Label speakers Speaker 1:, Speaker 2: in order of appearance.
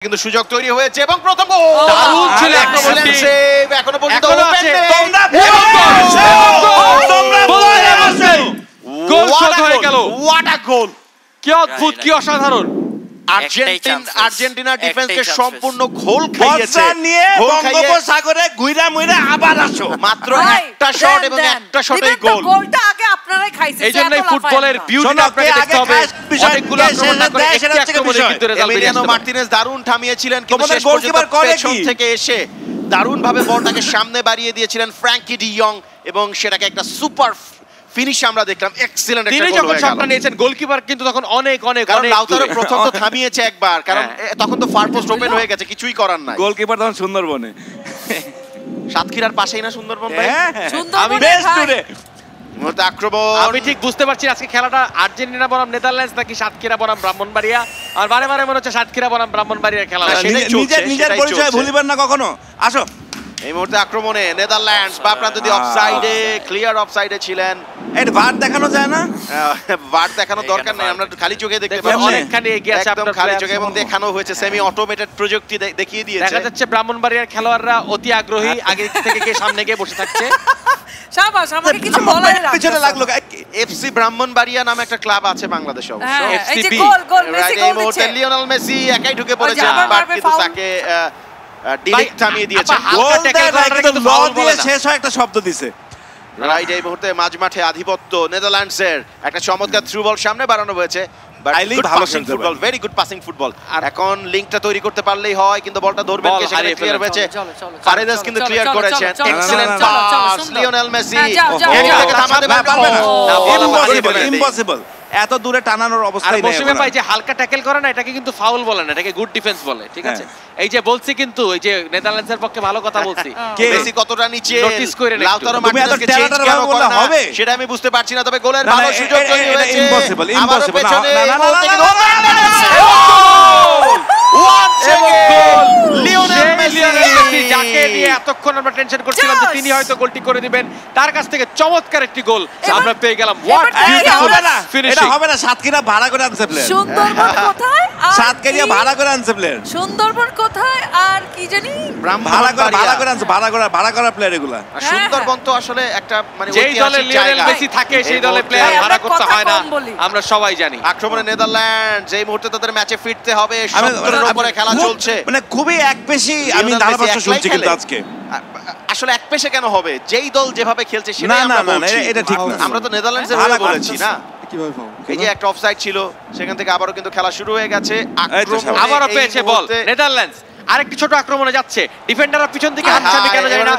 Speaker 1: কিন্তু সুযোগ তৈরি হয়েছে এবং প্রথম গোল
Speaker 2: দারুণ ছিল
Speaker 1: এক্সেলেন্ট সেভ এখনো পর্যন্ত ওপেন
Speaker 2: তোমরা গোল শট হয়ে গেল।
Speaker 1: হোয়াট আ গোল!
Speaker 2: কি অদ্ভুত, কি অসাধারণ!
Speaker 1: আর্জেন্টিনা ডিফেন্সকে সম্পূর্ণ ঘোল খাইয়েছে।
Speaker 3: নিয়ে বঙ্গোপসাগরে ঘুইরা মুইরা আবার আসো।
Speaker 1: মাত্র একটা শট এবং একটা শটেই গোল।
Speaker 4: গোলটা আগে আপনারাই খাইছেন।
Speaker 2: এইজন্যই ফুটবলের বিউটিটা আপনাকে দেখতে হবে। অনেকগুলো আক্রমণ না করে একটি আক্রমণে কিন্তু রেজাল্ট বেরিয়ে আসছে।
Speaker 1: মার্টিনেজ দারুণ থামিয়েছিলেন কিন্তু শেষ পর্যন্ত পেছন থেকে এসে দারুণ ভাবে বলটাকে সামনে বাড়িয়ে দিয়েছিলেন ফ্র্যাঙ্কি ডি ইয়ং এবং সেটাকে একটা সুপার ফিনিশ আমরা দেখলাম। এক্সিলেন্ট একটা গোল হয়ে গেল।
Speaker 2: তিনি যখন শটটা নিয়েছেন গোলকিপার কিন্তু তখন অনেক
Speaker 1: লাউতারো প্রথম তো থামিয়েছে একবার, কারণ তখন তো ফার পোস্ট ওপেন হয়ে গেছে, কিছুই করার নাই।
Speaker 3: গোলকিপার তখন সুন্দরবনে,
Speaker 1: সাতক্ষীরার পাশেই না সুন্দরবন ভাই?
Speaker 4: আমি
Speaker 3: বেশ দূরে
Speaker 1: মুহূর্তে আক্রমণ।
Speaker 2: আমি ঠিক বুঝতে পারছি আজকে খেলাটা আর্জেন্টিনা বনাম নেদারল্যান্ডস নাকি সাতক্ষীরা বনাম ব্রাহ্মণবাড়িয়া। আর বারে বারে মনে হচ্ছে সাতক্ষীরা বনাম ব্রাহ্মণবাড়িয়ার খেলা।
Speaker 3: নিজের পরিচয় ভুলিবেন না কখনো। আসো
Speaker 1: এই মুহূর্তে আক্রমণে নেদারল্যান্ডস বা প্রান্ত দিয়ে অফসাইডে, ক্লিয়ার অফসাইডে ছিলেন।
Speaker 3: এটা ভার দেখানো যায় না?
Speaker 1: ভার দেখানো দরকার নেই, আমরা খালি চোখে দেখতে পাচ্ছি
Speaker 2: অনেকখানি এগিয়ে আছে
Speaker 1: একদম খালি চোখে এবং দেখানো হয়েছে সেমি অটোমেটেড প্রযুক্তি দেখিয়ে দিয়েছে।
Speaker 2: দেখা যাচ্ছে ব্রাহ্মণবাড়িয়ার খেলোয়াড়রা অতি আগ্রহী, আগে থেকে গিয়ে সামনে গিয়ে বসে থাকছে।
Speaker 4: শাবাশ, আমাকে কিছু বলাই না।
Speaker 1: পিছনে লাগলো। এফসি ব্রাহ্মণবাড়িয়া নামে একটা ক্লাব আছে বাংলাদেশে অবশ্য।
Speaker 4: এই যে গোল মেসি গোল দিচ্ছে।
Speaker 1: লিওনেল মেসি একাই ঢুকে পড়েছেন, বাট কিন্তু তাকে ডিরেক্ট থামিয়ে দিয়েছে।
Speaker 3: শেষ হয় একটা শব্দ দিছে।
Speaker 1: রাইট, এই মুহূর্তে মাঝ মাঠে আধিপত্য নেদারল্যান্ডসের। একটা চমৎকার থ্রু বল সামনে বাড়ানো হয়েছে। Very good passing football. এখন লিংকটা তৈরি করতে পারলেই হয়, কিন্তু বলটা ধরবেন কে? সেখানে ক্লিয়ার হয়েছে। ফারেদেস কিন্তু ক্লিয়ার করেছেন। Excellent pass Lionel Messi. এটাকে থামাতে পারবেন না।
Speaker 3: ইম্পসিবল। এত দূরে টানানোর অবস্থা নেই।
Speaker 2: মৌসুমে ভাই যে হালকা ট্যাকেল করে না, এটাকে কিন্তু ফাউল বলে না, এটাকে গুড ডিফেন্স বলে। ঠিক আছে, এই যে বলছি কিন্তু এই যে নেদারল্যান্ডসের পক্ষে ভালো কথা বলছি।
Speaker 1: মেসি কতটা নিচে
Speaker 2: নোটিস করে না,
Speaker 1: লাউতারো মার্টিনেজকে চেঞ্জ কেন করে না সেটা আমি বুঝতে পারছি না, তবে গোলের ভালো সুযোগ তৈরি হয়েছে।
Speaker 3: ইম্পসিবল।
Speaker 1: লিওনেল মেসি
Speaker 2: যাকে নিয়ে এতক্ষণ আমরা টেনশন করছিলাম যে তিনি হয়তো গোলটি করে দিবেন, তার কাছ থেকে চমৎকার একটি গোল আমরা পেয়ে গেলাম। What beautiful finishing!
Speaker 3: এটা হবে না, সাতক্ষীরা ভাড়া করে আনছে প্লেয়ার।
Speaker 4: সুন্দরবন কোথায়?
Speaker 3: সাতক্ষীরা ভাড়া করে আনছে প্লেয়ার।
Speaker 4: সুন্দরবন কোথায় আর কি জানি?
Speaker 3: ভাড়া করা প্লেয়ার এগুলা।
Speaker 1: সুন্দরবন তো আসলে একটা মানে
Speaker 2: যেই দলে লিওনেল মেসি থাকে সেই দলে প্লেয়ার ভাড়া করতে হয় না, আমরা সবাই জানি।
Speaker 1: আক্রমণে নেদারল্যান্ড, যেই মুহূর্তে তাদের ম্যাচে ফিরতে হবে, 70 এর উপরে খেলা চলছে।
Speaker 3: মানে খুবই একপেশি আমি ধারাভাষ্য শুনছি কিন্তু আজকে।
Speaker 1: আসলে এক পেশে কেন হবে? যেই দল যেভাবে খেলছে সেটাই আমরা বলছি।
Speaker 3: এটা ঠিক না।
Speaker 1: আমরা তো নেদারল্যান্ডসের ভালো বলেছি না। এই যে একটা অফসাইড ছিল, সেখান থেকে আবারো কিন্তু খেলা শুরু হয়ে গেছে।
Speaker 2: আবারো পেয়েছে বল নেদারল্যান্ডস। আরেকটি ছোট আক্রমণে যাচ্ছে, ডিফেন্ডাররা পিছন থেকে হাতছানি কেন যায় না।